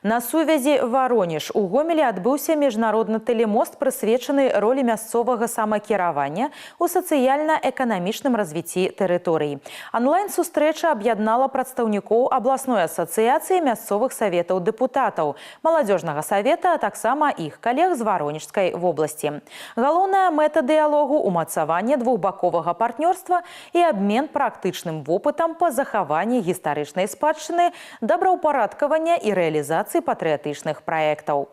На сувязі Воронеж у Гомелі адбыўся міжнародны тэлемост, прысвечаны ролі мясцовага самакіравання ў сацыяльна-эканамічным развіцці тэрыторый. Онлайн-сустрэча аб'яднала прадстаўнікоў абласной асацыяцыі мясцовых саветаў дэпутатаў, маладзёжнага савета, а таксама іх калег з Воронежскай вобласці. Галоўная мэта дыялогу – умацаванне двухбаковага партнёрства і абмен практычным вопытам па захаванні гістарычнай спадчыны, добраўпарадкавання і рэалізацыі патрыятычных праектаў.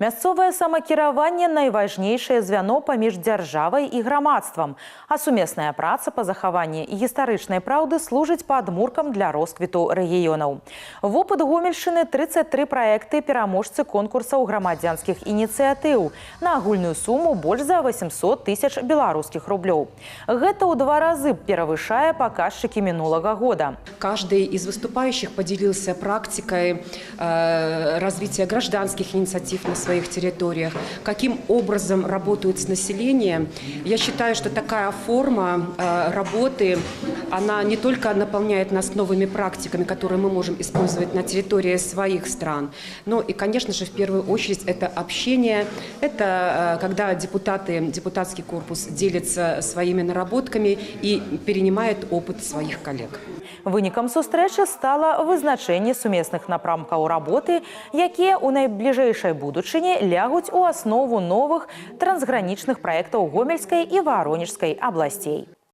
Мясцовае самакіраванне – найважнейшае звяно паміж дзяржавай і грамадствам, а сумесная праца па захаванні гістарычнай праўды служыць падмуркам для росквіту рэгіёнаў. Вопыт Гомельшчыны – 33 праекты пераможцы конкурсаў грамадзянскіх ініцыятыў на агульную суму больш за 800 000 беларускіх рублёў. Гэта ў 2 разы перавышае паказчыкі мінулага года. Каждый из выступающих поделился практикой развития гражданских инициатив на своих территориях, каким образом работают с населением. Я считаю, что такая форма работы, она не только наполняет нас новыми практиками, которые мы можем использовать на территории своих стран, но и, конечно же, в первую очередь это общение, это когда депутатский корпус делится своими наработками и перенимает опыт своих коллег. Вынікам сустрэчы стала вызначэнне сумесных напрамкаў работы, якія ў найбліжэйшай будучыні лягуць у аснову новых трансгранічных праектаў Гомельскай і Воронежскай абласцей.